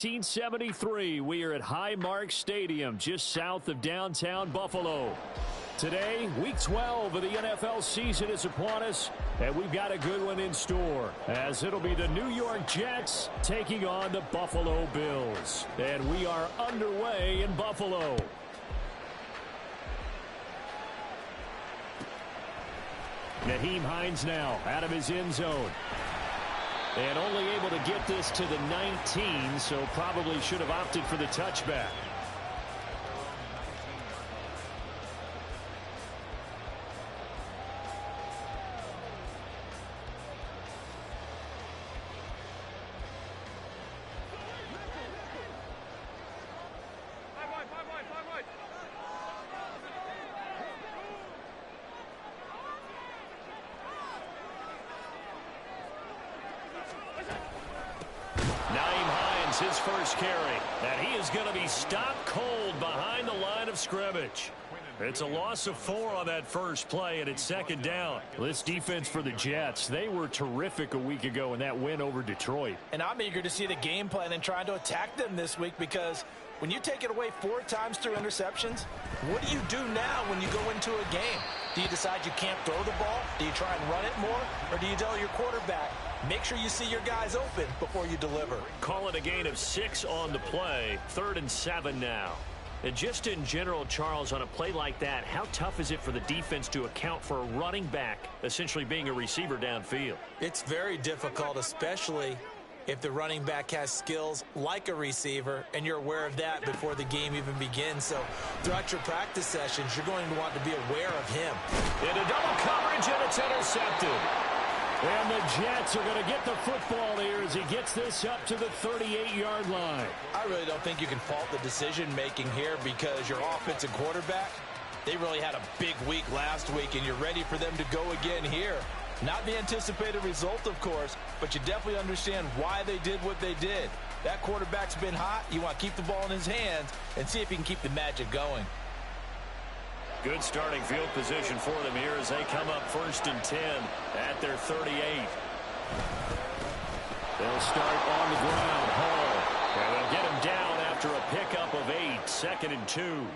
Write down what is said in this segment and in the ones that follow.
1973, we are at Highmark Stadium, just south of downtown Buffalo. Today, Week 12 of the NFL season is upon us, and we've got a good one in store, as it'll be the New York Jets taking on the Buffalo Bills. And we are underway in Buffalo. Nyheim Hines now out of his end zone. And only able to get this to the 19, so probably should have opted for the touchback. His first carry, and he is going to be stopped cold behind the line of scrimmage. It's a loss of 4 on that first play, and it's second down. This defense for the Jets, they were terrific a week ago in that win over Detroit. And I'm eager to see the game plan and trying to attack them this week, because when you take it away 4 times through interceptions, what do you do now when you go into a game? Do you decide you can't throw the ball? Do you try and run it more? Or do you tell your quarterback, make sure you see your guys open before you deliver? Call it a gain of 6 on the play. 3rd and 7 now. And just in general, Charles, on a play like that, how tough is it for the defense to account for a running back essentially being a receiver downfield? It's very difficult, especially if the running back has skills like a receiver, and you're aware of that before the game even begins. So throughout your practice sessions, you're going to want to be aware of him. Into double coverage, and it's intercepted. And the Jets are going to get the football here as he gets this up to the 38-yard line. I really don't think you can fault the decision-making here, because your offensive quarterback, they really had a big week last week, and you're ready for them to go again here. Not the anticipated result, of course, but you definitely understand why they did what they did. That quarterback's been hot. You want to keep the ball in his hands and see if he can keep the magic going. Good starting field position for them here as they come up 1st and 10 at their 38. They'll start on the ground. Hall. And they'll get him down after a pickup of 8. 2nd and 2.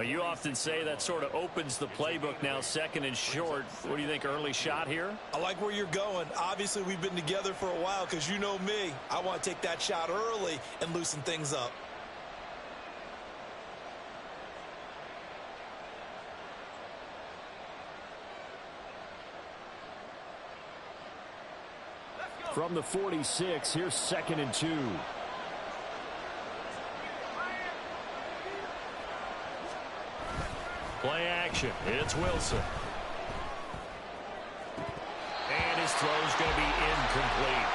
You often say that sort of opens the playbook now, 2nd and short. What do you think, early shot here? I like where you're going. Obviously, we've been together for a while, because you know me. I want to take that shot early and loosen things up. From the 46, here's 2nd and 2. Play action. It's Wilson. And his throw's going to be incomplete.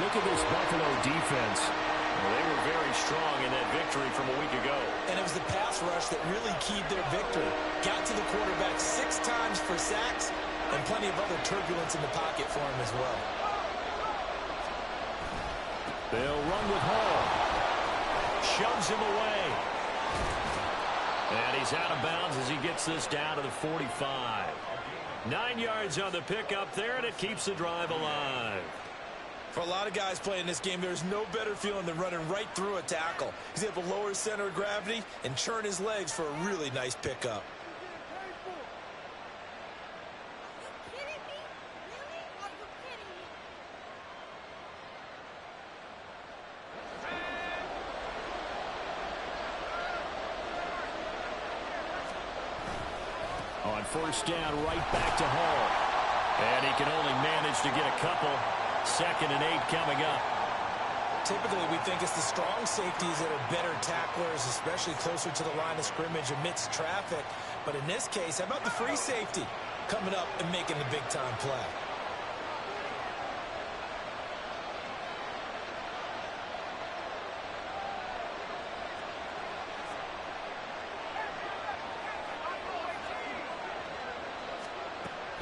Look at this Buffalo defense. Well, they were very strong in that victory from a week ago. And it was the pass rush that really keyed their victory. Got to the quarterback 6 times for sacks, and plenty of other turbulence in the pocket for him as well. They'll run with Hall. Shoves him away. And he's out of bounds as he gets this down to the 45. 9 yards on the pickup there, and it keeps the drive alive. For a lot of guys playing this game, there's no better feeling than running right through a tackle. He's able to lower his center of gravity and churn his legs for a really nice pickup. On 1st down, right back to Hall. And he can only manage to get a couple. 2nd and 8 coming up. Typically, we think it's the strong safeties that are better tacklers, especially closer to the line of scrimmage amidst traffic. But in this case, how about the free safety coming up and making the big-time play?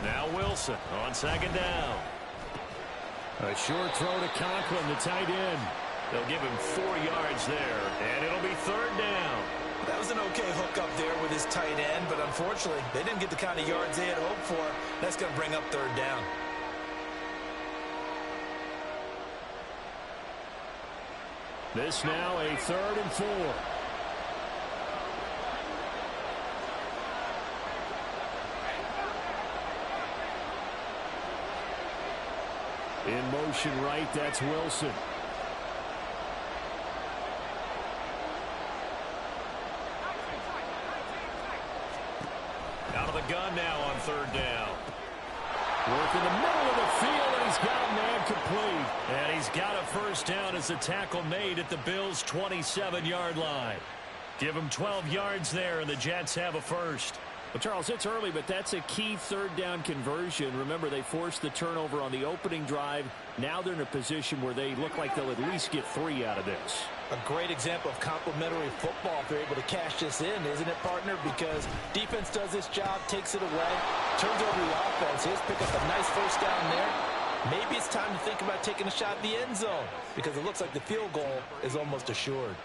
Now Wilson on 2nd down. A short throw to Conklin, the tight end. They'll give him 4 yards there, and it'll be 3rd down. That was an okay hook up there with his tight end, but unfortunately, they didn't get the kind of yards they had hoped for. That's going to bring up 3rd down. This now a 3rd and 4. In motion right, that's Wilson. Out of the gun now on 3rd down. Work in the middle of the field, and he's got a man complete. And he's got a 1st down as the tackle made at the Bills' 27-yard line. Give him 12 yards there, and the Jets have a 1st. Well, Charles, it's early, but that's a key 3rd down conversion. Remember, they forced the turnover on the opening drive. Now they're in a position where they look like they'll at least get 3 out of this. A great example of complementary football if they're able to cash this in, isn't it, partner? Because defense does this job, takes it away, turns over the offense. Here's pick up a nice 1st down there. Maybe it's time to think about taking a shot at the end zone because it looks like the field goal is almost assured.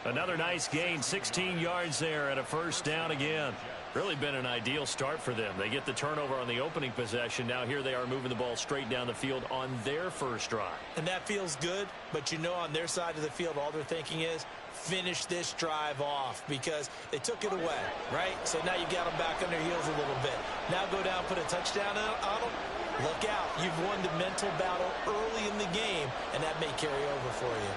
Another nice gain, 16 yards there and a 1st down again. Really been an ideal start for them. They get the turnover on the opening possession. Now here they are moving the ball straight down the field on their 1st drive. And that feels good, but you know on their side of the field all they're thinking is finish this drive off because they took it away, right? So now you got them back on their heels a little bit. Now go down, put a touchdown on them. Look out. You've won the mental battle early in the game, and that may carry over for you.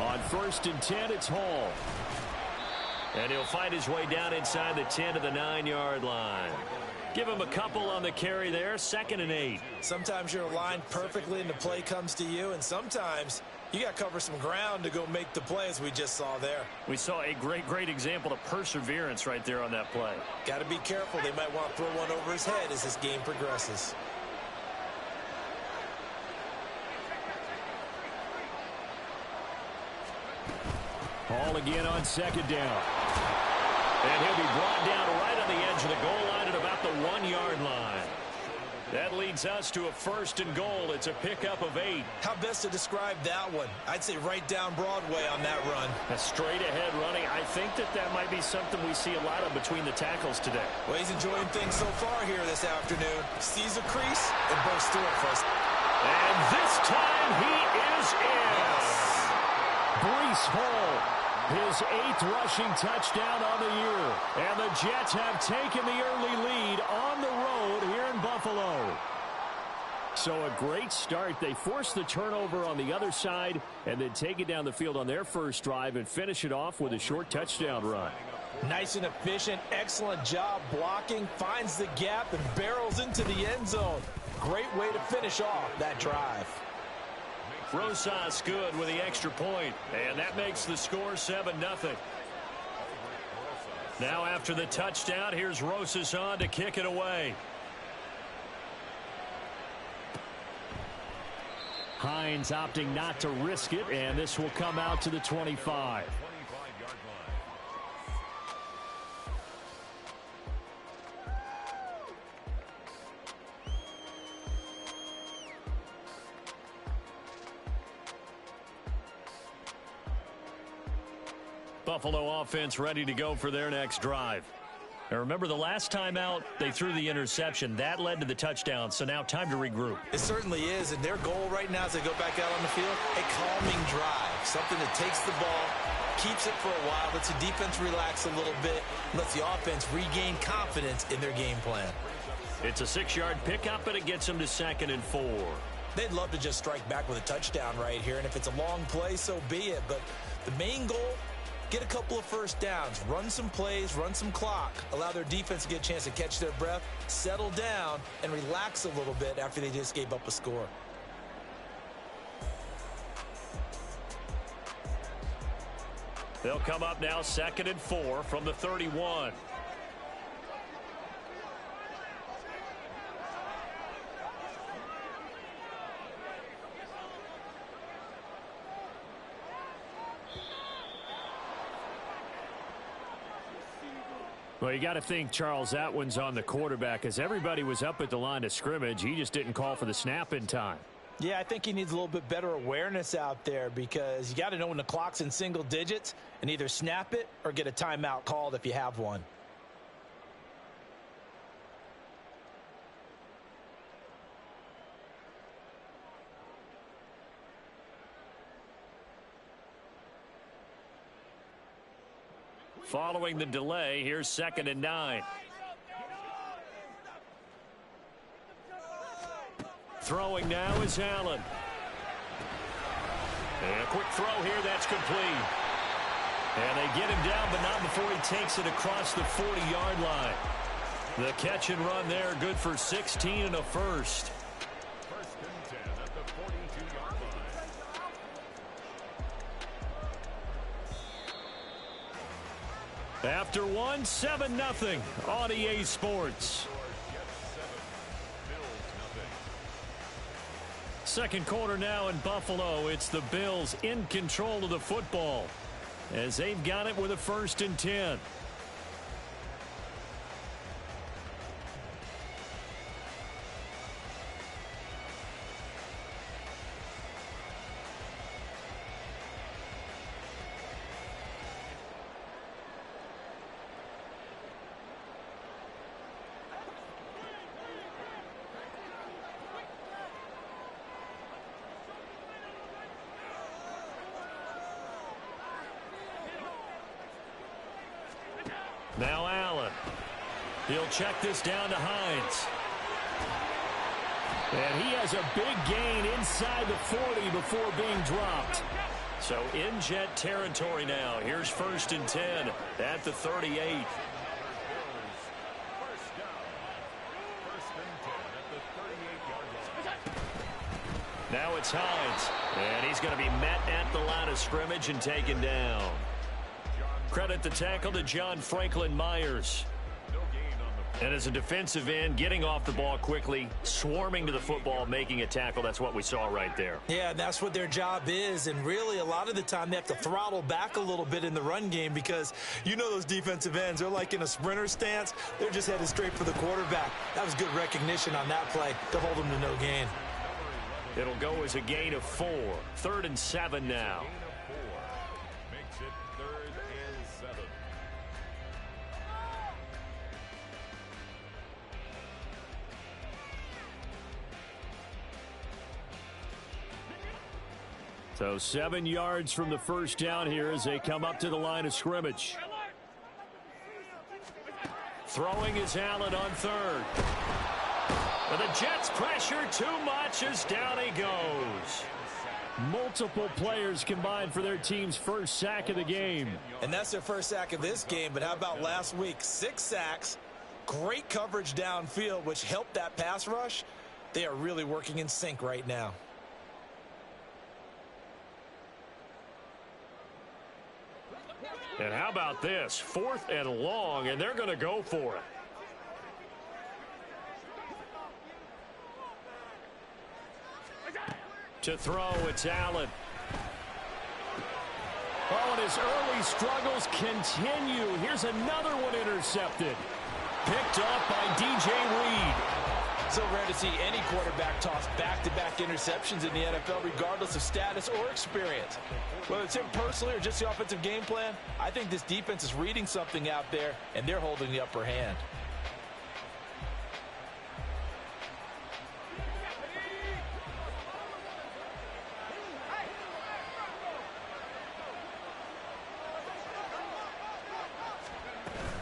On 1st and 10, it's Hall. And he'll fight his way down inside the 10 to the 9-yard line. Give him a couple on the carry there, 2nd and 8. Sometimes you're aligned perfectly and the play comes to you, and sometimes you got to cover some ground to go make the play as we just saw there. We saw a great example of perseverance right there on that play. Got to be careful. They might want to throw one over his head as this game progresses. Hall again on 2nd down. And he'll be brought down right on the edge of the goal line at about the 1-yard line. That leads us to a 1st and goal. It's a pickup of 8. How best to describe that one? I'd say right down Broadway on that run. A straight ahead running. I think that might be something we see a lot of between the tackles today. Well, he's enjoying things so far here this afternoon. Sees a crease and bursts through it for us. And this time he is in. Breece Hall. His 8th rushing touchdown on the year. And the Jets have taken the early lead on the road here in Buffalo. So a great start. They force the turnover on the other side and then take it down the field on their 1st drive and finish it off with a short touchdown run. Nice and efficient. Excellent job blocking. Finds the gap and barrels into the end zone. Great way to finish off that drive. Rosas good with the extra point, and that makes the score 7-0. Now after the touchdown, here's Rosas on to kick it away. Hines opting not to risk it, and this will come out to the 25. Buffalo offense ready to go for their next drive. Now remember, the last time out, they threw the interception. That led to the touchdown, so now time to regroup. It certainly is, and their goal right now as they go back out on the field, a calming drive. Something that takes the ball, keeps it for a while, lets the defense relax a little bit, lets the offense regain confidence in their game plan. It's a 6-yard pickup, and it gets them to 2nd and 4. They'd love to just strike back with a touchdown right here, and if it's a long play, so be it. But the main goal, get a couple of 1st downs, run some plays, run some clock, allow their defense to get a chance to catch their breath, settle down, and relax a little bit after they just gave up a score. They'll come up now 2nd and 4 from the 31. Well, you got to think, Charles, that one's on the quarterback as everybody was up at the line of scrimmage. He just didn't call for the snap in time. Yeah, I think he needs a little bit better awareness out there because you got to know when the clock's in single digits and either snap it or get a timeout called if you have one. Following the delay, here's 2nd and 9. Throwing now is Allen. And a quick throw here, that's complete. And they get him down, but not before he takes it across the 40-yard line. The catch and run there, good for 16 and a first. First and 10 at the 42-yard line. After one, 7-0 on EA Sports. Second quarter now in Buffalo. It's the Bills in control of the football as they've got it with a 1st and 10. Now Allen. He'll check this down to Hines. And he has a big gain inside the 40 before being dropped. So in Jet territory now. Here's 1st and 10 at the 38. Now it's Hines. And he's going to be met at the line of scrimmage and taken down. Credit the tackle to John Franklin Myers. And as a defensive end, getting off the ball quickly, swarming to the football, making a tackle, that's what we saw right there. Yeah, that's what their job is, and really a lot of the time they have to throttle back a little bit in the run game because you know those defensive ends, they're like in a sprinter stance. They're just headed straight for the quarterback. That was good recognition on that play to hold them to no gain. It'll go as a gain of 4. 3rd and 7 now. Makes it 3rd and 7. So 7 yards from the first down here as they come up to the line of scrimmage. Throwing is Allen on 3rd. But the Jets pressure too much as down he goes. Multiple players combined for their team's first sack of the game. And that's their first sack of this game, but how about last week? 6 sacks, great coverage downfield, which helped that pass rush. They are really working in sync right now. And how about this? 4th and long, and they're going to go for it. To throw, it's Allen. Oh, and his early struggles continue. Here's another one intercepted. Picked up by DJ Reed. So rare to see any quarterback toss back-to-back interceptions in the NFL, regardless of status or experience. Whether it's him personally or just the offensive game plan, I think this defense is reading something out there, and they're holding the upper hand.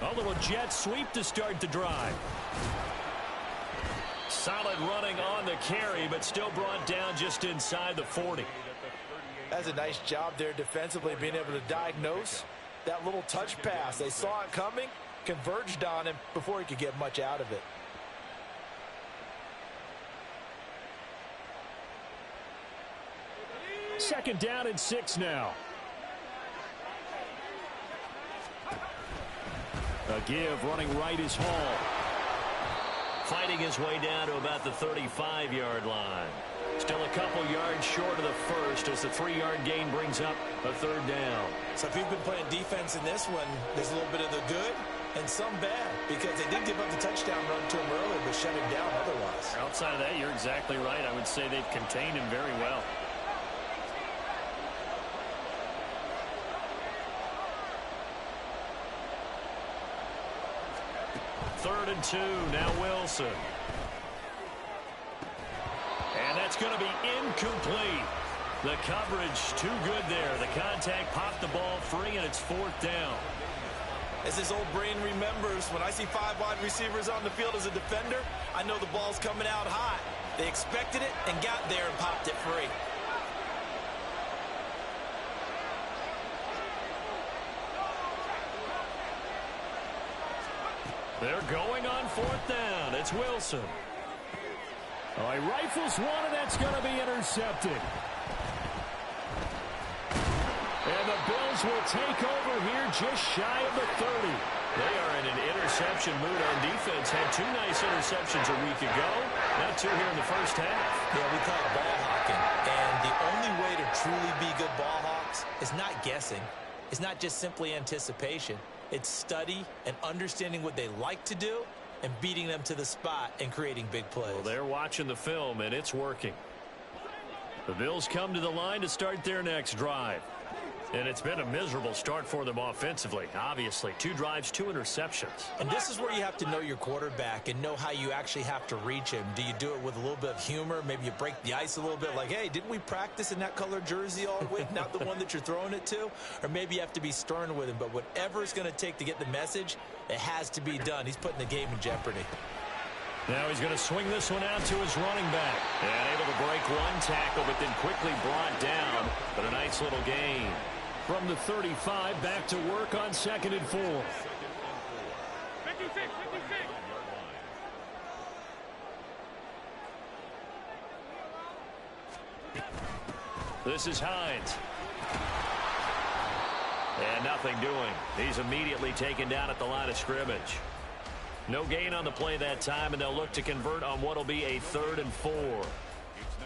A little jet sweep to start the drive. Solid running on the carry, but still brought down just inside the 40. That's a nice job there defensively, being able to diagnose that little touch pass. They saw it coming, converged on him before he could get much out of it. Second down and 6 now. A give, running right is Hall. Fighting his way down to about the 35-yard line. Still a couple yards short of the first as the 3-yard gain brings up a 3rd down. So if you've been playing defense in this one, there's a little bit of the good and some bad, because they did give up the touchdown run to him earlier, but shut him down otherwise. Outside of that, you're exactly right. I would say they've contained him very well. Third and 2, now Wilson. And that's going to be incomplete. The coverage too good there. The contact popped the ball free, and it's 4th down. As his old brain remembers, when I see 5 wide receivers on the field as a defender, I know the ball's coming out hot. They expected it and got there and popped it free. They're going on 4th down. It's Wilson. Oh, he rifles one, and that's going to be intercepted. And the Bills will take over here just shy of the 30. They are in an interception mood on defense. Had 2 nice interceptions a week ago. Now 2 here in the first half. Yeah, we call it ball hawking. And the only way to truly be good ball hawks is not guessing. It's not just simply anticipation. It's study and understanding what they like to do and beating them to the spot and creating big plays. Well, they're watching the film, and it's working. The Bills come to the line to start their next drive. And it's been a miserable start for them offensively. Obviously, 2 drives, 2 interceptions. And this is where you have to know your quarterback and know how you actually have to reach him. Do you do it with a little bit of humor? Maybe you break the ice a little bit like, hey, didn't we practice in that color jersey all week? Not the one that you're throwing it to? Or maybe you have to be stern with him. But whatever it's going to take to get the message, it has to be done. He's putting the game in jeopardy. Now he's going to swing this one out to his running back. And able to break 1 tackle, but then quickly brought down. But a nice little gain. From the 35, back to work on 2nd and 4. 56. This is Hines. And nothing doing. He's immediately taken down at the line of scrimmage. No gain on the play that time, and they'll look to convert on what will be a 3rd and 4.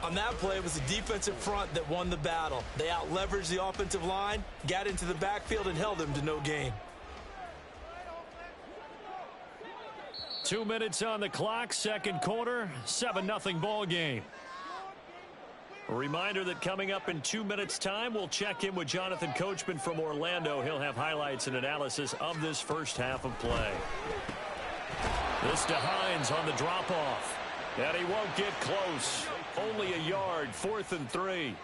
On that play, it was the defensive front that won the battle. They out-leveraged the offensive line, got into the backfield, and held them to no gain. 2 minutes on the clock, 2nd quarter, 7-0 ball game. A reminder that coming up in 2 minutes' time, we'll check in with Jonathan Coachman from Orlando. He'll have highlights and analysis of this first half of play. This to Hines on the drop-off. And he won't get close. Only a yard, 4th and 3. A gain of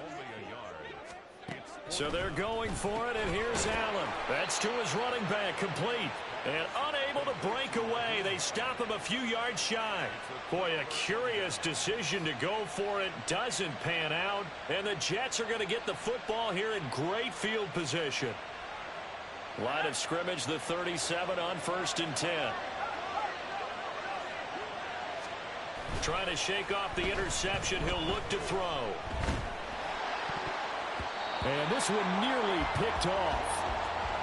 only a yard. So they're going for it, and here's Allen. That's to his running back, complete. And unable to break away. They stop him a few yards shy. Boy, a curious decision to go for it. Doesn't pan out. And the Jets are going to get the football here in great field position. Line of scrimmage, the 37 on 1st and 10. Trying to shake off the interception. He'll look to throw. And this one nearly picked off.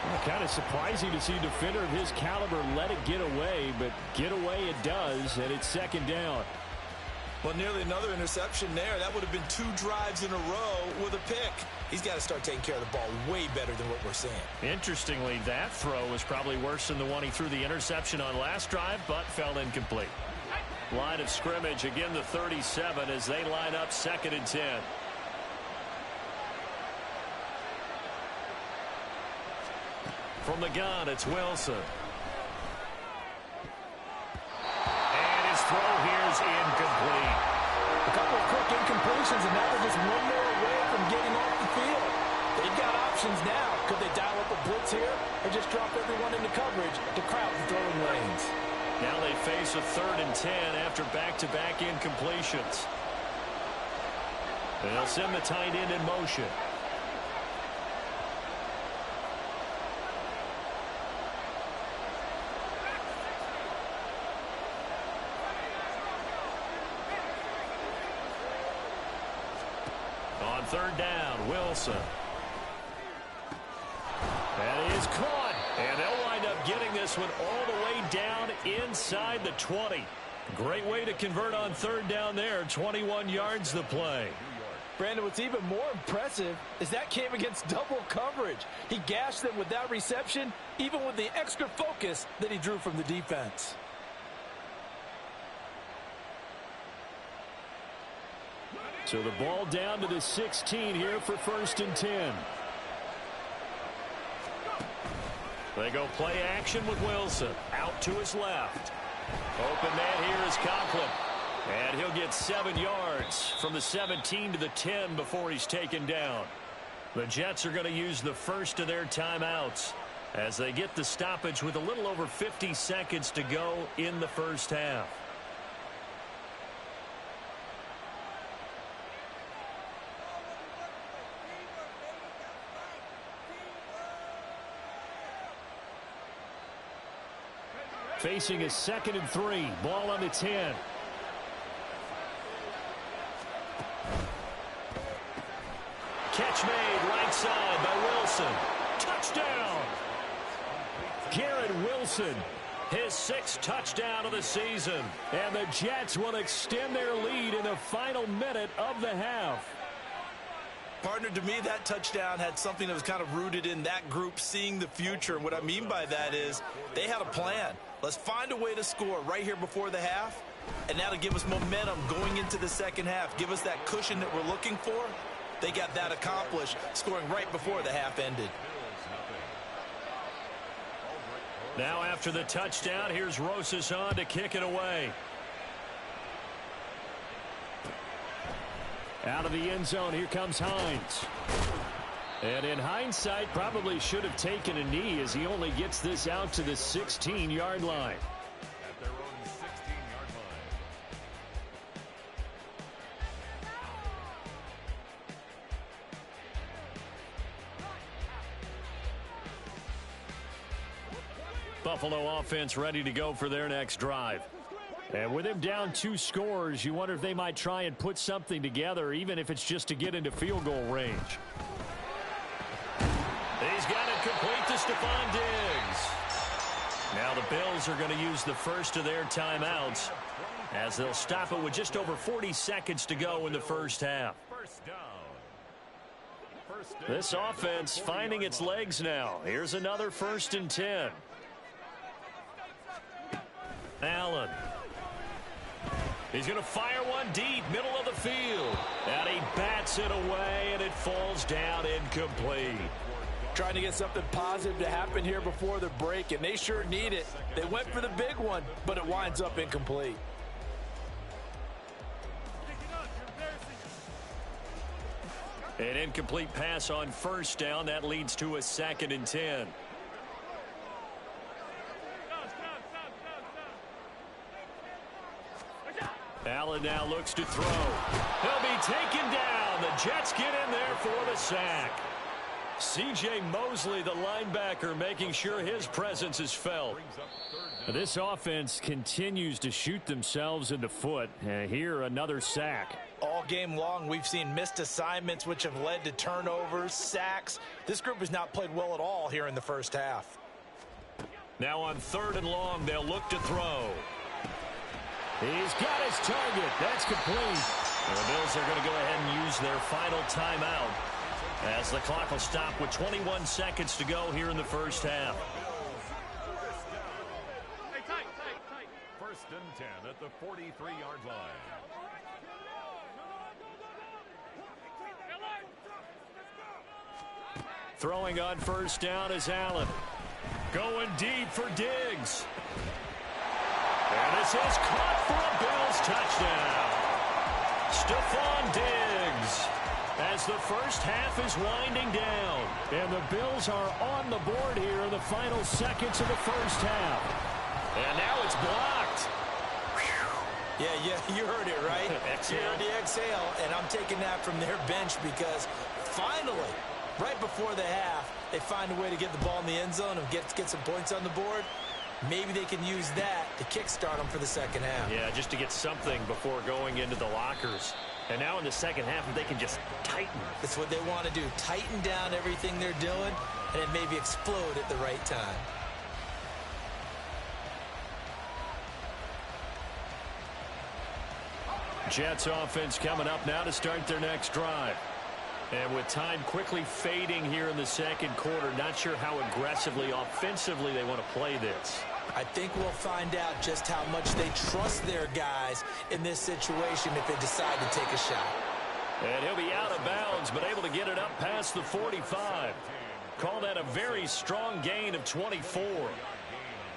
Well, kind of surprising to see a defender of his caliber let it get away, but get away it does, and it's 2nd down. Well, nearly another interception there. That would have been 2 drives in a row with a pick. He's got to start taking care of the ball way better than what we're seeing. Interestingly, that throw was probably worse than the one he threw the interception on last drive, but fell incomplete. Line of scrimmage, again the 37 as they line up 2nd and 10. From the gun, it's Wilson. And his throw here is incomplete. A couple of quick incompletions, and now they're just one more away from getting off the field. They've got options now. Could they dial up a blitz here or just drop everyone into coverage to crowd the throwing lanes? Now they face a 3rd and 10 after back-to-back incompletions. They'll send the tight end in motion. On 3rd down, Wilson. That is caught. And they'll wind up getting this one all the way down inside the 20. Great way to convert on 3rd down there. 21 yards the play. Brandon, what's even more impressive is that came against double coverage. He gashed them with that reception, even with the extra focus that he drew from the defense. So the ball down to the 16 here for 1st and 10. They go play action with Wilson. Out to his left. Open man here is Conklin. And he'll get 7 yards from the 17 to the 10 before he's taken down. The Jets are going to use the first of their timeouts. as they get the stoppage with a little over 50 seconds to go in the first half. Facing a 2nd and 3. Ball on the 10. Catch made right side by Wilson. Touchdown! Garrett Wilson, his 6th touchdown of the season. And the Jets will extend their lead in the final minute of the half. Partner, to me, that touchdown had something that was kind of rooted in that group seeing the future. And what I mean by that is they had a plan. Let's find a way to score right here before the half, and that'll give us momentum going into the second half. Give us that cushion that we're looking for. They got that accomplished, scoring right before the half ended. Now after the touchdown, here's Rosas on to kick it away. Out of the end zone, here comes Hines. And in hindsight, probably should have taken a knee as he only gets this out to the 16-yard line. At their own 16-yard line. Buffalo offense ready to go for their next drive. And with him down 2 scores, you wonder if they might try and put something together, even if it's just to get into field goal range. He's got it complete to Stephon Diggs. Now the Bills are going to use the first of their timeouts as they'll stop it with just over 40 seconds to go in the first half. First down. This offense finding its legs now. Here's another 1st and 10. Allen. He's going to fire one deep, middle of the field. And he bats it away, and it falls down incomplete. Trying to get something positive to happen here before the break, and they sure need it. They went for the big one, but it winds up incomplete. An incomplete pass on 1st down. That leads to a 2nd and 10. Allen now looks to throw. He'll be taken down. The Jets get in there for the sack. C.J. Mosley, the linebacker, making sure his presence is felt. This offense continues to shoot themselves in the foot. Here, another sack. All game long, we've seen missed assignments, which have led to turnovers, sacks. This group has not played well at all here in the first half. Now on 3rd and long, they'll look to throw. He's got his target. That's complete. And the Bills are going to go ahead and use their final timeout as the clock will stop with 21 seconds to go here in the first half. 1st and 10 at the 43-yard line. Throwing on 1st down is Allen. Going deep for Diggs. And this is caught for a Bills touchdown. Stephon Diggs as the first half is winding down. And the Bills are on the board here in the final seconds of the first half. And now it's blocked. Yeah, you heard it, right? Exhale. You heard the exhale, and I'm taking that from their bench because finally, right before the half, they find a way to get the ball in the end zone and get some points on the board. Maybe they can use that to kickstart them for the second half. Yeah, just to get something before going into the lockers. And now in the second half, they can just tighten. That's what they want to do. Tighten down everything they're doing, and then maybe explode at the right time. Jets offense coming up now to start their next drive. And with time quickly fading here in the second quarter, not sure how aggressively, offensively they want to play this. I think we'll find out just how much they trust their guys in this situation if they decide to take a shot. And he'll be out of bounds, but able to get it up past the 45. Call that a very strong gain of 24.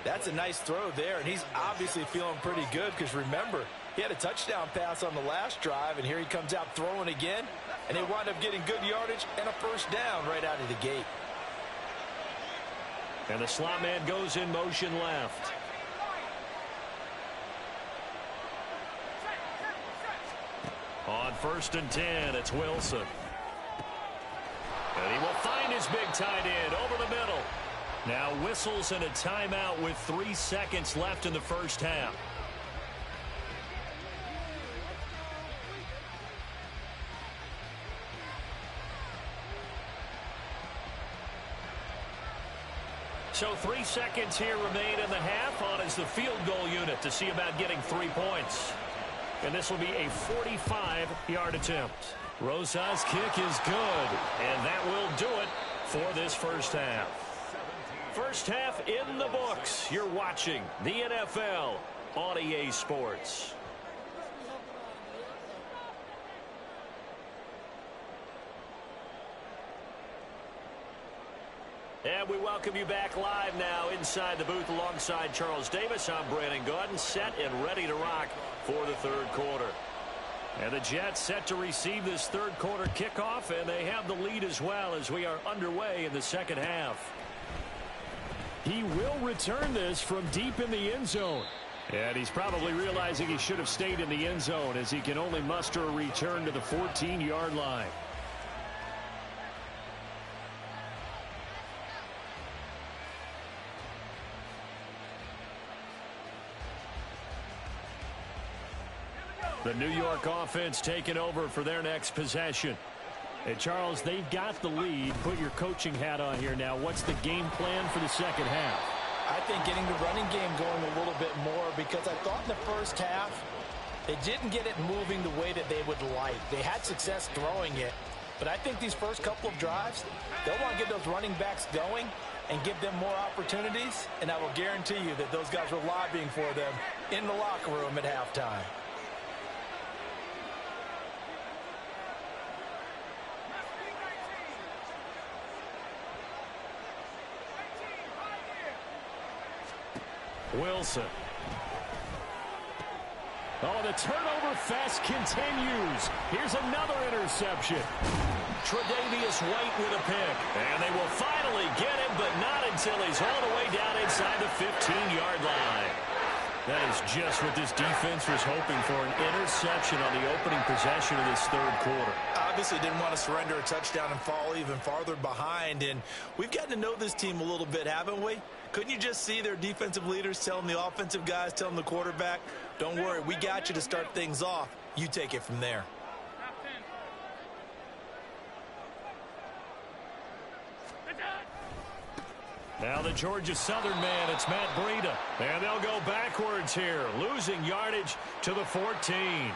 That's a nice throw there, and he's obviously feeling pretty good because, remember, he had a touchdown pass on the last drive, and here he comes out throwing again, and they wind up getting good yardage and a first down right out of the gate. And the slot man goes in motion left. On 1st and 10, it's Wilson. And he will find his big tight end over the middle. Now whistles and a timeout with 3 seconds left in the first half. So 3 seconds here remain in the half. On is the field goal unit to see about getting 3 points. And this will be a 45-yard attempt. Rosa's kick is good, and that will do it for this first half. First half in the books. You're watching the NFL on EA Sports. And we welcome you back live now inside the booth alongside Charles Davis. I'm Brandon Gaudin, set and ready to rock for the third quarter. And the Jets set to receive this third quarter kickoff, and they have the lead as well as we are underway in the second half. He will return this from deep in the end zone. And he's probably realizing he should have stayed in the end zone as he can only muster a return to the 14-yard line. The New York offense taking over for their next possession. And Charles, they've got the lead. Put your coaching hat on here now. What's the game plan for the second half? I think getting the running game going a little bit more, because I thought in the first half they didn't get it moving the way that they would like. They had success throwing it, but I think these first couple of drives, they'll want to get those running backs going and give them more opportunities, and I will guarantee you that those guys were lobbying for them in the locker room at halftime. Wilson. Oh, the turnover fest continues. Here's another interception. Tre'Davious White with a pick. And they will finally get him, but not until he's all the way down inside the 15-yard line. That is just what this defense was hoping for, an interception on the opening possession of this third quarter. Obviously didn't want to surrender a touchdown and fall even farther behind, and we've gotten to know this team a little bit, haven't we? Couldn't you just see their defensive leaders telling the offensive guys, telling the quarterback, don't worry, we got you to start things off. You take it from there. Now the Georgia Southern man, it's Matt Breida. And they'll go backwards here, losing yardage to the 14.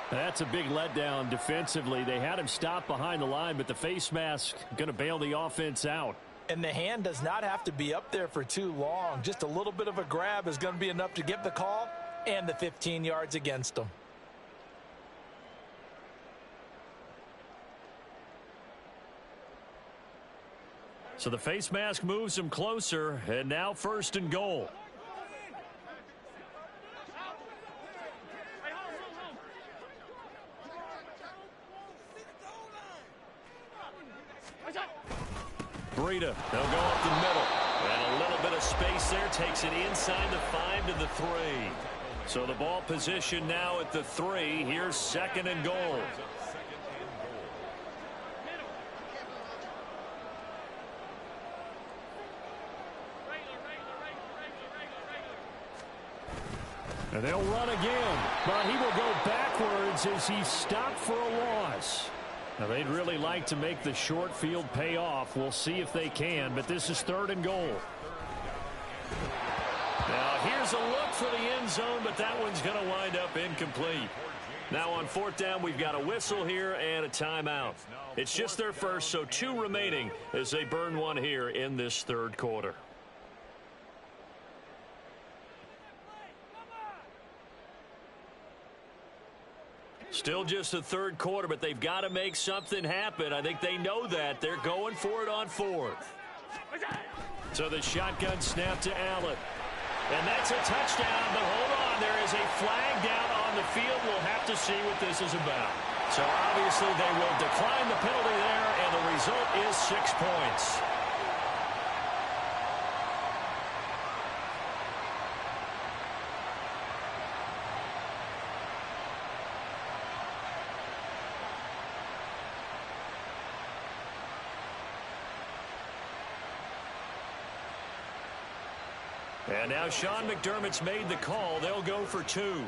That's a big letdown defensively. They had him stop behind the line, but the face mask going to bail the offense out. And the hand does not have to be up there for too long. Just a little bit of a grab is going to be enough to give the call and the 15 yards against them. So the face mask moves him closer, and now 1st and goal. Breida, they'll go up the middle. And a little bit of space there, takes it inside the 5 to the 3. So the ball position now at the 3. Here's 2nd and goal. And they'll run again, but he will go backwards as he's stopped for a loss. Now, they'd really like to make the short field pay off. We'll see if they can, but this is 3rd and goal. Now, here's a look for the end zone, but that one's going to wind up incomplete. Now, on 4th down, we've got a whistle here and a timeout. It's just their first, so 2 remaining as they burn one here in this third quarter. Still just the third quarter, but they've got to make something happen. I think they know that. They're going for it on 4th. So the shotgun snap to Allen. And that's a touchdown, but hold on. There is a flag down on the field. We'll have to see what this is about. So obviously they will decline the penalty there, and the result is 6 points. And now Sean McDermott's made the call. They'll go for 2.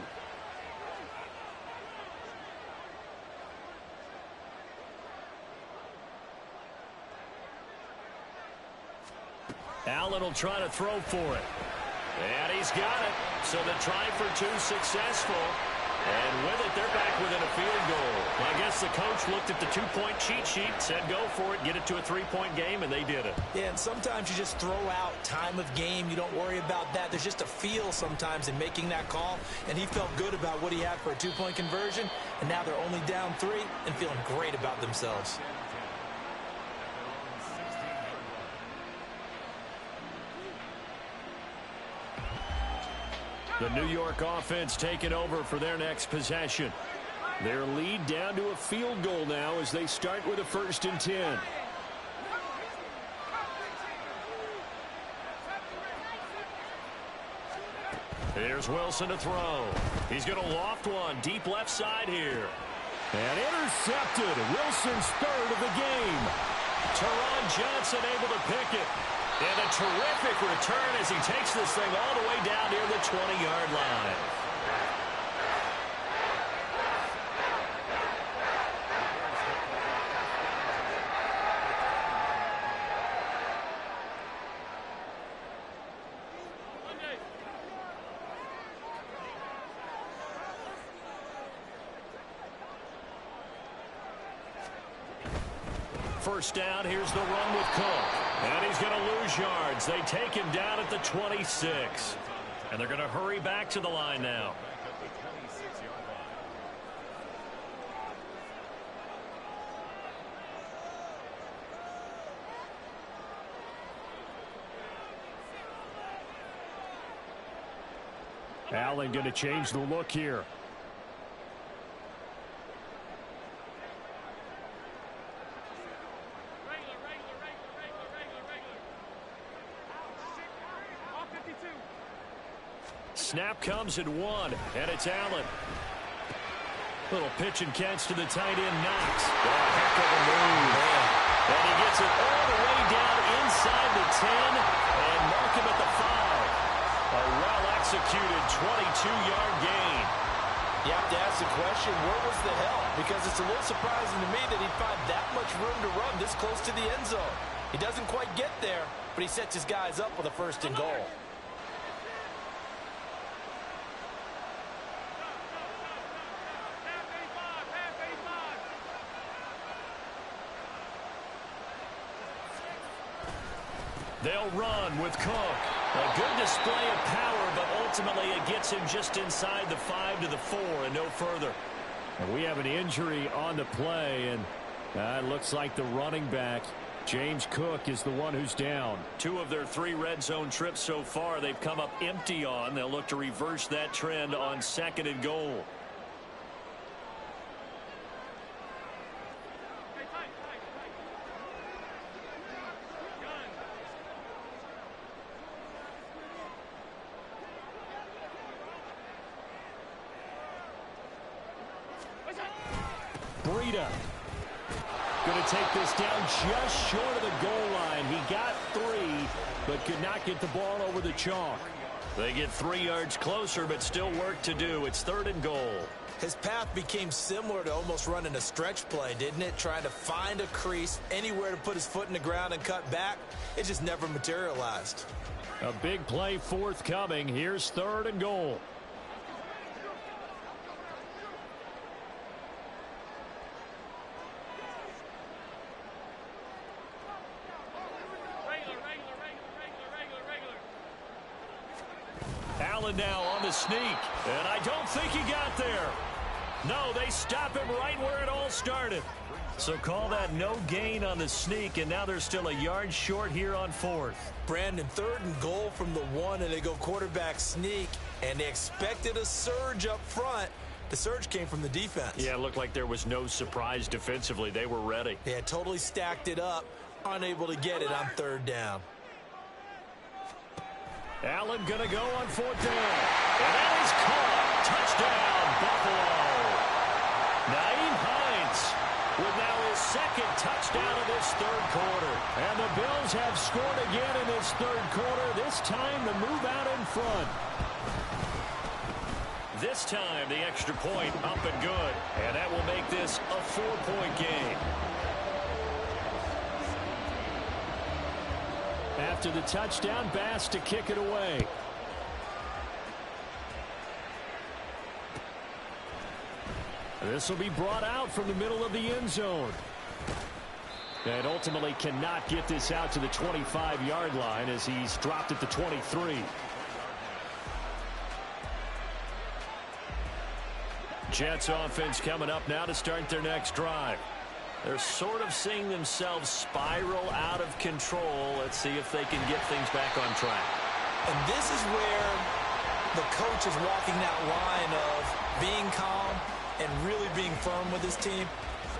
Allen will try to throw for it. And he's got it. So the try for 2 successful. And with it, they're back within a field goal. I guess the coach looked at the 2-point cheat sheet, said go for it, get it to a 3-point game, and they did it. Yeah, and sometimes you just throw out time of game. You don't worry about that. There's just a feel sometimes in making that call, and he felt good about what he had for a 2-point conversion, and now they're only down 3 and feeling great about themselves. The New York offense taking over for their next possession. Their lead down to a field goal now as they start with a 1st and 10. Here's Wilson to throw. He's going to loft one deep left side here. And intercepted. Wilson's 3rd of the game. Teron Johnson able to pick it. And a terrific return as he takes this thing all the way down near the 20-yard line. First down, here's the run with Cook. And he's going to lose yards. They take him down at the 26. And they're going to hurry back to the line now. Allen going to change the look here. Snap comes at 1, and it's Allen. Little pitch and catch to the tight end, Knox. Heck of a move. And he gets it all the way down inside the 10 and mark him at the 5. A well-executed 22-yard gain. You have to ask the question, where was the help? Because it's a little surprising to me that he'd find that much room to run this close to the end zone. He doesn't quite get there, but he sets his guys up with a 1st and goal. They'll run with Cook. A good display of power, but ultimately it gets him just inside the 5 to the 4 and no further. And we have an injury on the play, and it looks like the running back, James Cook, is the one who's down. 2 of their 3 red zone trips so far they've come up empty on. They'll look to reverse that trend on 2nd and goal. Breida going to take this down just short of the goal line. He got 3, but could not get the ball over the chalk. They get 3 yards closer, but still work to do. It's 3rd and goal. His path became similar to almost running a stretch play, didn't it? Trying to find a crease, anywhere to put his foot in the ground and cut back. It just never materialized. A big play forthcoming. Here's 3rd and goal. Allen now on the sneak, and I don't think he got there. No, they stop him right where it all started. So call that no gain on the sneak, and now they're still a yard short here on 4th. Brandon, 3rd and goal from the 1, and they go quarterback sneak, and they expected a surge up front. The surge came from the defense. Yeah, it looked like there was no surprise defensively. They were ready. They had totally stacked it up, unable to get it on 3rd down. Allen going to go on 4th down. And that is caught. Touchdown, Buffalo. Nyheim Hines with now his second touchdown of this third quarter. And the Bills have scored again in this third quarter, this time to move out in front. This time, the extra point up and good. And that will make this a 4-point game. After the touchdown, Bass to kick it away. This will be brought out from the middle of the end zone. And ultimately cannot get this out to the 25-yard line as he's dropped at the 23. Jets offense coming up now to start their next drive. They're sort of seeing themselves spiral out of control. Let's see if they can get things back on track. And this is where the coach is walking that line of being calm and really being firm with his team.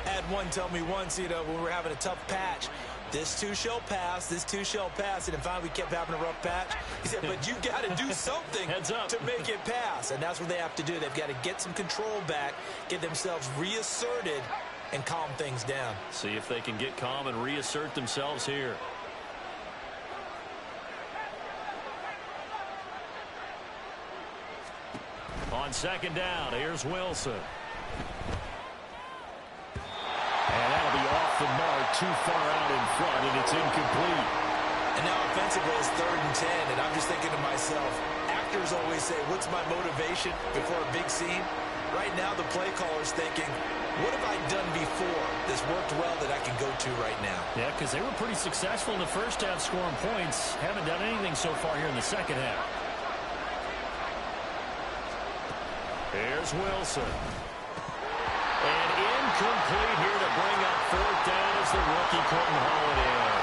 I had one tell me once, when we were having a tough patch, this too shall pass, this too shall pass. And finally we kept having a rough patch. He said, but you got to do something to make it pass. And that's what they have to do. They've got to get some control back, get themselves reasserted, and calm things down. See if they can get calm and reassert themselves here. On second down, here's Wilson. And that'll be off the mark, too far out in front, and it's incomplete. And now offensively it's 3rd and 10, and I'm just thinking to myself, actors always say, what's my motivation before a big scene? Right now the play caller's thinking, what have I done before that's worked well that I can go to right now? Yeah, because they were pretty successful in the first half scoring points. Haven't done anything so far here in the second half. Here's Wilson. And incomplete here to bring up 4th down as the rookie couldn't haul it in.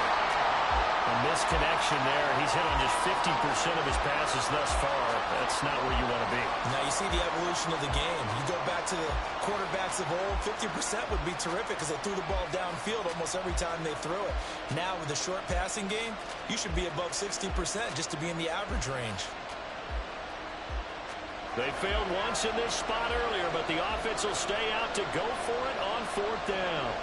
A misconnection there. He's hit on just 50% of his passes thus far. That's not where you want to be. Now you see the evolution of the game. You go back to the quarterbacks of old, 50% would be terrific because they threw the ball downfield almost every time they threw it. Now with the short passing game, you should be above 60% just to be in the average range. They failed once in this spot earlier, but the offense will stay out to go for it on 4th down.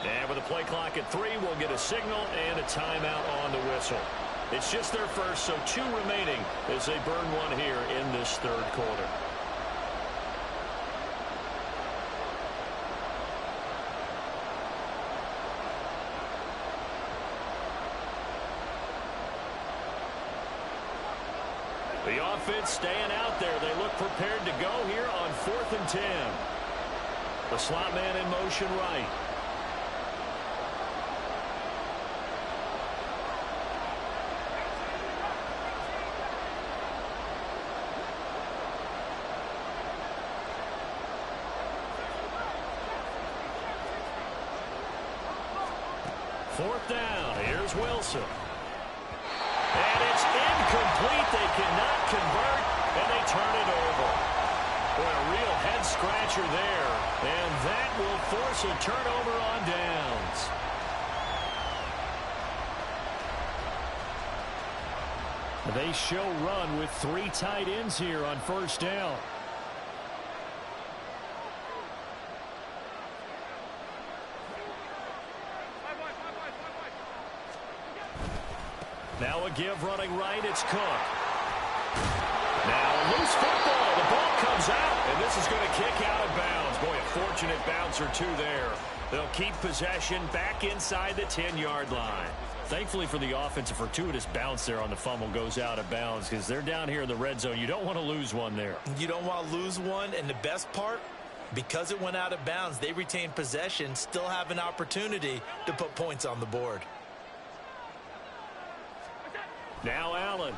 And with the play clock at 3, we'll get a signal and a timeout on the whistle. It's just their first, so 2 remaining as they burn one here in this third quarter. The offense staying out there. They look prepared to go here on 4th and 10. The slot man in motion right. Fourth down. Here's Wilson. And it's incomplete. They cannot convert, and they turn it over. Boy, a real head-scratcher there. And that will force a turnover on downs. They show run with 3 tight ends here on first down. Now a give running right, it's Cook. Now a loose football, the ball comes out, and this is going to kick out of bounds. Boy, a fortunate bounce or 2 there. They'll keep possession back inside the 10-yard line. Thankfully for the offense, a fortuitous bounce there on the fumble goes out of bounds because they're down here in the red zone. You don't want to lose one there. You don't want to lose one, and the best part, because it went out of bounds, they retain possession, still have an opportunity to put points on the board. Now Allen.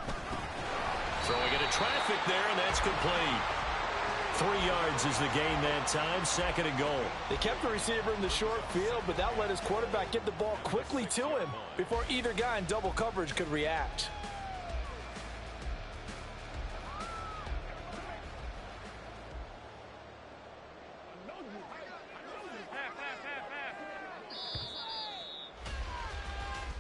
Throwing into traffic there, and that's complete. 3 yards is the gain that time, 2nd and goal. They kept the receiver in the short field, but that let his quarterback get the ball quickly to him before either guy in double coverage could react.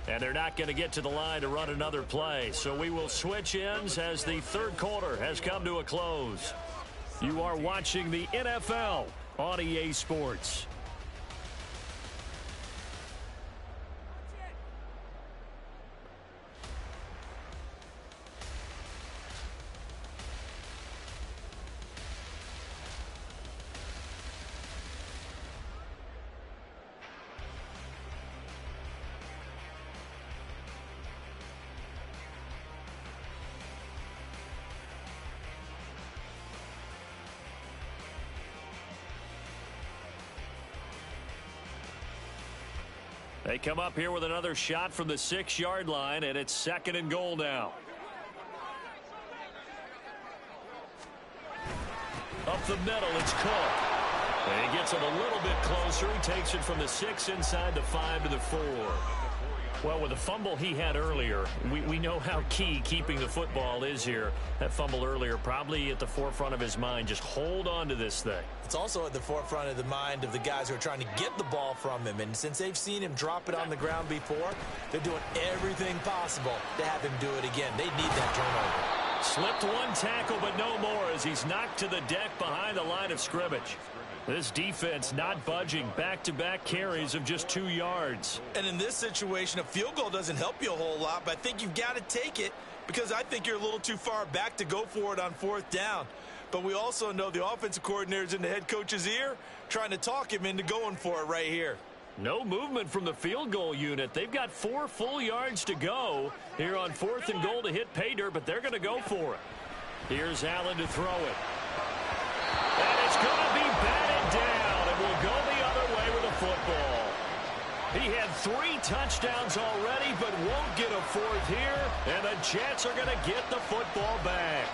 And they're not going to get to the line to run another play. So we will switch ends as the third quarter has come to a close. You are watching the NFL on EA Sports. They come up here with another shot from the 6-yard line, and it's 2nd and goal now. Up the middle, it's Cook. And he gets it a little bit closer. He takes it from the 6 inside the 5 to the 4. Well, with the fumble he had earlier, we know how key keeping the football is here. That fumble earlier probably at the forefront of his mind. Just hold on to this thing. It's also at the forefront of the mind of the guys who are trying to get the ball from him. And since they've seen him drop it on the ground before, they're doing everything possible to have him do it again. They need that turnover. Slipped one tackle, but no more as he's knocked to the deck behind the line of scrimmage. This defense not budging. Back-to-back carries of just 2 yards. And in this situation, a field goal doesn't help you a whole lot, but I think you've got to take it because I think you're a little too far back to go for it on 4th down. But we also know the offensive coordinator's in the head coach's ear trying to talk him into going for it right here. No movement from the field goal unit. They've got 4 full yards to go here on 4th and goal to hit pay dirt, but they're going to go for it. Here's Allen to throw it. And it's going to be batted down, and will go the other way with the football. He had 3 touchdowns already, but won't get a 4th here, and the Jets are going to get the football back.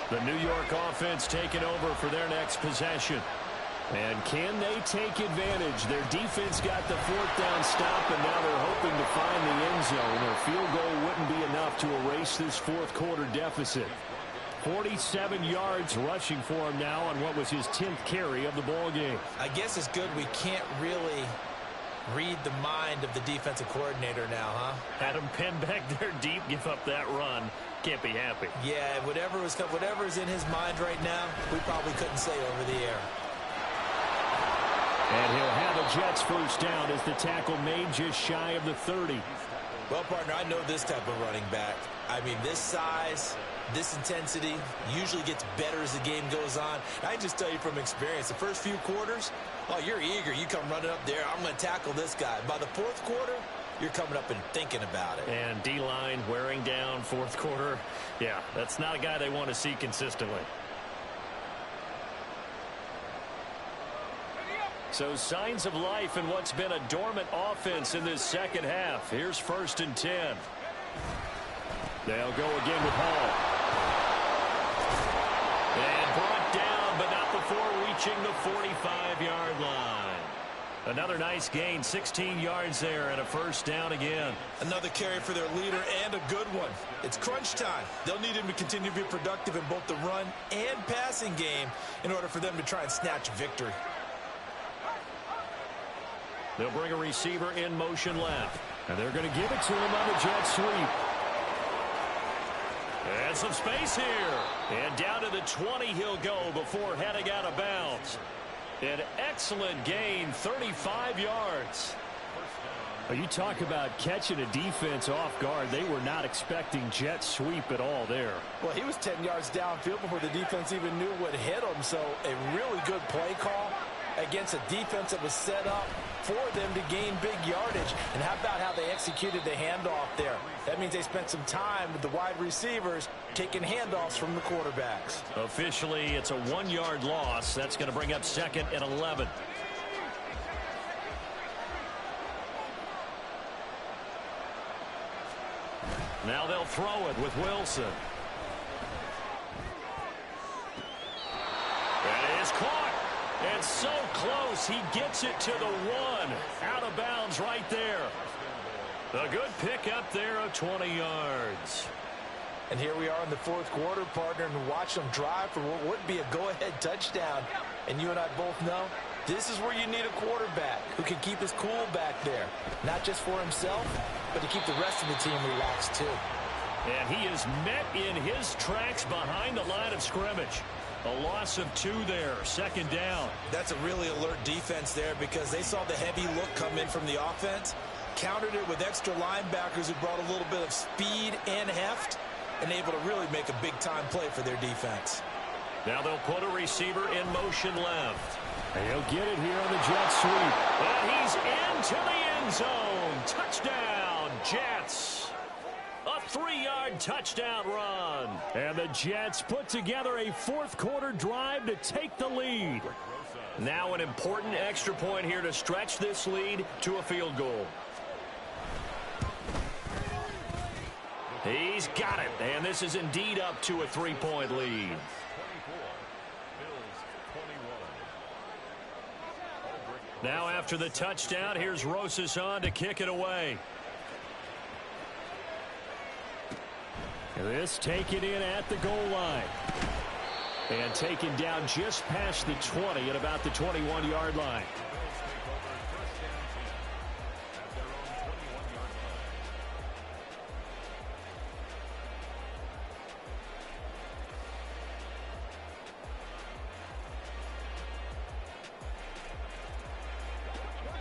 The New York offense taking over for their next possession. And can they take advantage? Their defense got the 4th down stop, and now they're hoping to find the end zone. Their field goal wouldn't be enough to erase this 4th quarter deficit. 47 yards rushing for him now on what was his 10th carry of the ball game. I guess it's good we can't really read the mind of the defensive coordinator now, huh? Had him pinned back there deep, give up that run. Can't be happy. Yeah, whatever's in his mind right now, we probably couldn't say over the air. And he'll have a Jets first down as the tackle made just shy of the 30. Well, partner, I know this type of running back. I mean, this size, this intensity usually gets better as the game goes on. I just tell you from experience, the first few quarters, oh, you're eager. You come running up there, I'm going to tackle this guy. By the 4th quarter, you're coming up and thinking about it. And D-line wearing down 4th quarter. Yeah, that's not a guy they want to see consistently. So signs of life in what's been a dormant offense in this 2nd half. Here's 1st and 10. They'll go again with Hall. And brought down, but not before reaching the 45-yard line. Another nice gain, 16 yards there, and a first down again. Another carry for their leader and a good one. It's crunch time. They'll need him to continue to be productive in both the run and passing game in order for them to try and snatch victory. They'll bring a receiver in motion left. And they're going to give it to him on the jet sweep. And some space here. And down to the 20 he'll go before heading out of bounds. An excellent gain, 35 yards. You talk about catching a defense off guard. They were not expecting jet sweep at all there. Well, he was 10 yards downfield before the defense even knew what hit him. So a really good play call against a defense that was set up for them to gain big yardage. And how about how they executed the handoff there? That means they spent some time with the wide receivers taking handoffs from the quarterbacks. Officially, it's a 1-yard loss. That's going to bring up 2nd and 11. Now they'll throw it with Wilson. That is caught. And so close, he gets it to the 1. Out of bounds right there. A good pick up there of 20 yards. And here we are in the 4th quarter, partner, and watch them drive for what would be a go-ahead touchdown. And you and I both know This is where you need a quarterback who can keep his cool back there. Not just for himself, but to keep the rest of the team relaxed too. And he is met in his tracks behind the line of scrimmage. A loss of 2 there, 2nd down. That's a really alert defense there because they saw the heavy look come in from the offense, countered it with extra linebackers who brought a little bit of speed and heft, and able to really make a big-time play for their defense. Now they'll put a receiver in motion left. And he'll get it here on the jet sweep. And he's into the end zone. Touchdown, Jets. A 3-yard touchdown run. And the Jets put together a 4th-quarter drive to take the lead. Now an important extra point here to stretch this lead to a field goal. He's got it. And this is indeed up to a 3-point lead. Now after the touchdown, here's Rosas on to kick it away. This taken in at the goal line. And taken down just past the 20 at about the 21-yard line.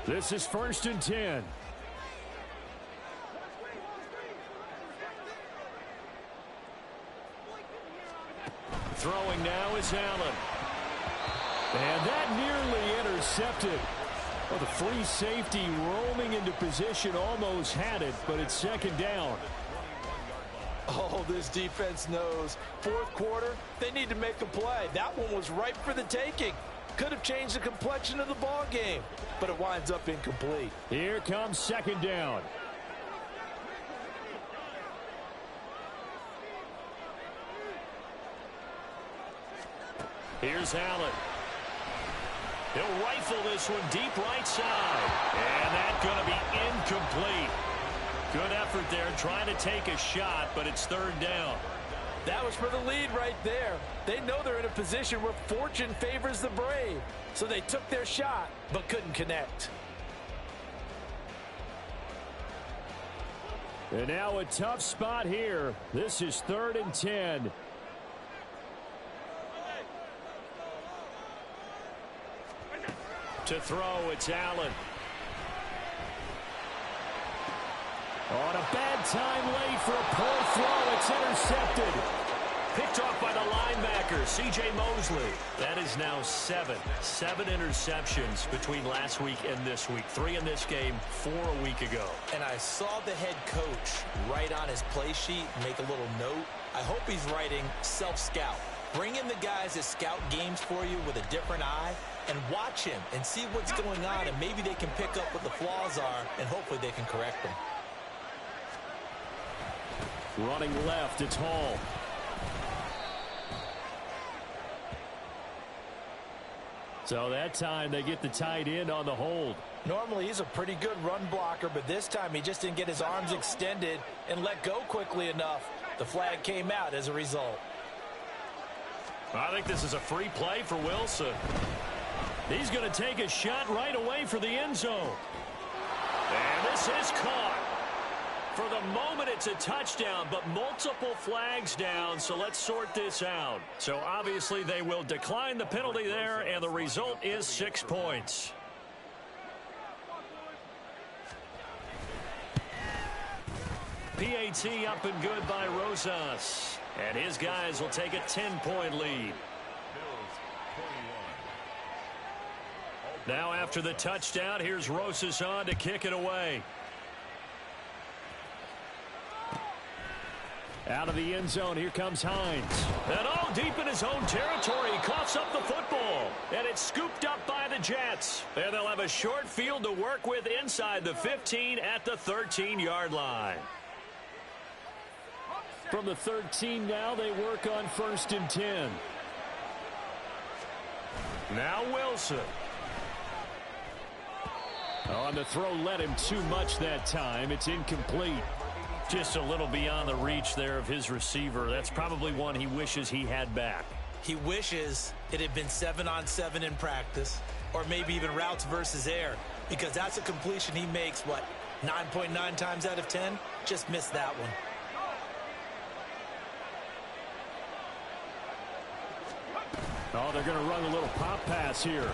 This is 1st and 10. Throwing now is Allen. And that nearly intercepted. Well, the free safety roaming into position almost had it, but it's 2nd down. Oh, this defense knows. 4th quarter, they need to make a play. That one was ripe for the taking. Could have changed the complexion of the ball game, but it winds up incomplete. Here comes 2nd down. Here's Allen. He'll rifle this one deep right side. And that's going to be incomplete. Good effort there trying to take a shot, but it's 3rd down. That was for the lead right there. They know they're in a position where fortune favors the brave. So they took their shot, but couldn't connect. And now a tough spot here. This is 3rd and 10. To throw, it's Allen. On a bad time late for a poor throw. It's intercepted. Picked off by the linebacker, C.J. Mosley. That is now 7 interceptions between last week and this week. 3 in this game, 4 a week ago. And I saw the head coach write on his play sheet, make a little note. I hope he's writing self-scout. Bring in the guys that scout games for you with a different eye and watch him and see what's going on, and maybe they can pick up what the flaws are, and hopefully they can correct them. Running left, it's Hall. So that time they get the tight end on the hold. Normally he's a pretty good run blocker, but this time he just didn't get his arms extended and let go quickly enough. The flag came out as a result. I think this is a free play for Wilson. He's going to take a shot right away for the end zone. And this is caught. For the moment, it's a touchdown, but multiple flags down, so let's sort this out. So obviously they will decline the penalty there, and the result is 6 points. PAT up and good by Rosas. And his guys will take a 10-point lead. Now after the touchdown, here's Rosas on to kick it away. Out of the end zone, here comes Hines. And all deep in his own territory, he coughs up the football. And it's scooped up by the Jets. And they'll have a short field to work with inside the 15 at the 13-yard line. From the 13 now, they work on 1st and 10. Now Wilson. On the throw, led him too much that time. It's incomplete. Just a little beyond the reach there of his receiver. That's probably one he wishes he had back. He wishes it had been 7-on-7 in practice, or maybe even routes versus air, because that's a completion he makes, 9.9 times out of 10? Just missed that one. Oh, they're going to run a little pop pass here.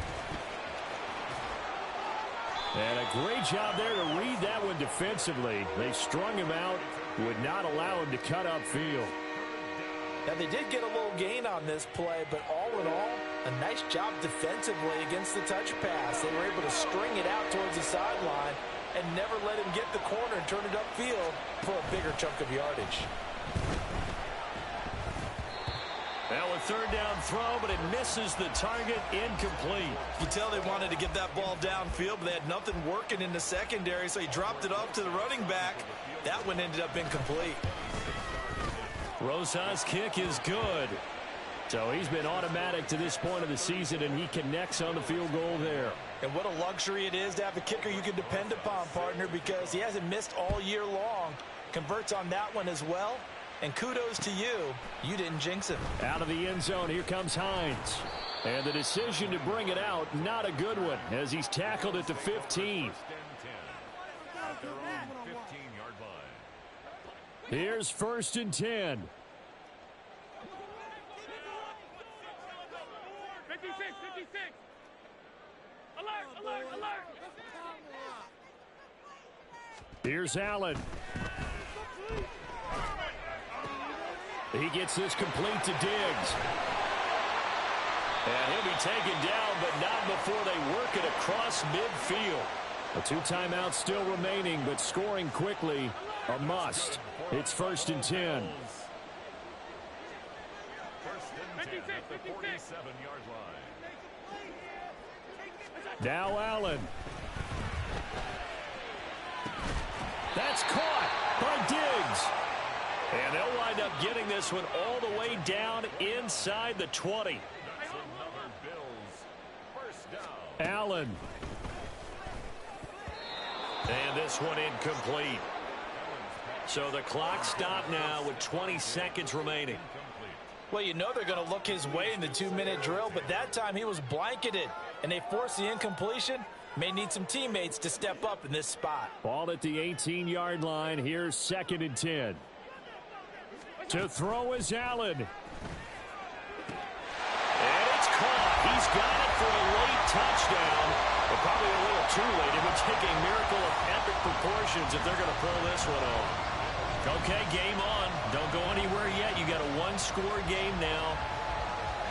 And a great job there to read that one defensively. They strung him out, would not allow him to cut upfield. Now, they did get a little gain on this play, but all in all, a nice job defensively against the touch pass. They were able to string it out towards the sideline and never let him get the corner and turn it upfield for a bigger chunk of yardage. Now a third down throw, but it misses the target, incomplete. You tell they wanted to get that ball downfield, but they had nothing working in the secondary, so he dropped it off to the running back. That one ended up incomplete. Rosas' kick is good. So he's been automatic to this point of the season, and he connects on the field goal there. And what a luxury it is to have a kicker you can depend upon, partner, because he hasn't missed all year long. Converts on that one as well. And kudos to you. You didn't jinx him. Out of the end zone, here comes Hines. And the decision to bring it out, not a good one, as he's tackled at the 15. At their own 15-yard line. Here's 1st and 10. 56. Alert. Here's Allen. He gets this complete to Diggs. And he'll be taken down, but not before they work it across midfield. A 2 timeouts still remaining, but scoring quickly, a must. It's 1st and 10. 1st and 10 at the 47-yard line. Now Allen. That's caught by Diggs. And they'll wind up getting this one all the way down inside the 20. That's another Bills 1st down. Allen. And this one incomplete. So the clock stopped now with 20 seconds remaining. Well, you know they're going to look his way in the 2-minute drill, but that time he was blanketed, and they forced the incompletion. May need some teammates to step up in this spot. Ball at the 18-yard line. Here's 2nd and 10. To throw is Allen. And it's caught. He's got it for a late touchdown. But probably a little too late. It would take a miracle of epic proportions if they're going to pull this one off. Okay, game on. Don't go anywhere yet. You got a 1-score game now.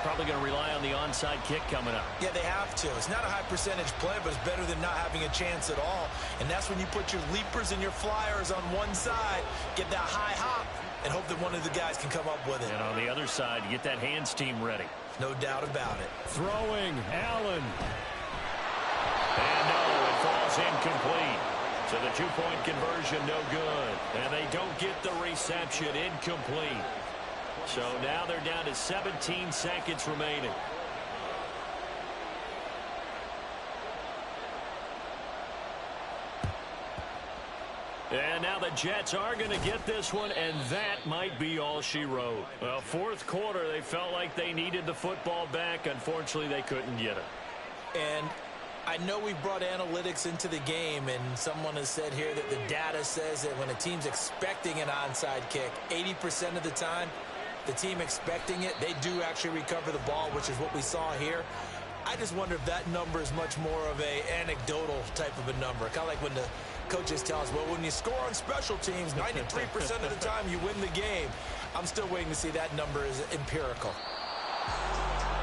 Probably going to rely on the onside kick coming up. Yeah, they have to. It's not a high percentage play, but it's better than not having a chance at all. And that's when you put your leapers and your flyers on one side, get that high hop, and hope that one of the guys can come up with it. And on the other side, get that hands team ready. No doubt about it. Throwing, Allen. And no, it falls incomplete. So the 2-point conversion, no good. And they don't get the reception, incomplete. So now they're down to 17 seconds remaining. And now the Jets are going to get this one, and that might be all she wrote. Well, 4th quarter, they felt like they needed the football back. Unfortunately, they couldn't get it. And I know we brought analytics into the game, and someone has said here that the data says that when a team's expecting an onside kick, 80% of the time, the team expecting it, they do actually recover the ball, which is what we saw here. I just wonder if that number is much more of a anecdotal type of a number. Kind of like when the coaches tell us, well, when you score on special teams, 93% of the time you win the game. I'm still waiting to see that number is empirical.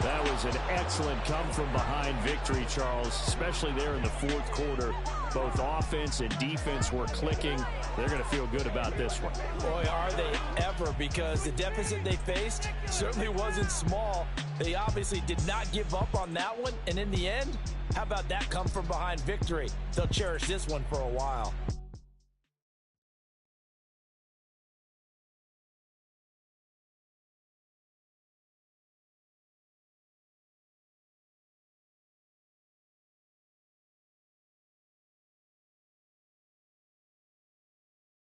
That was an excellent come-from-behind victory, Charles, especially there in the 4th quarter. Both offense and defense were clicking. They're going to feel good about this one. Boy, are they ever, because the deficit they faced certainly wasn't small. They obviously did not give up on that one, and in the end, how about that come-from-behind victory? They'll cherish this one for a while.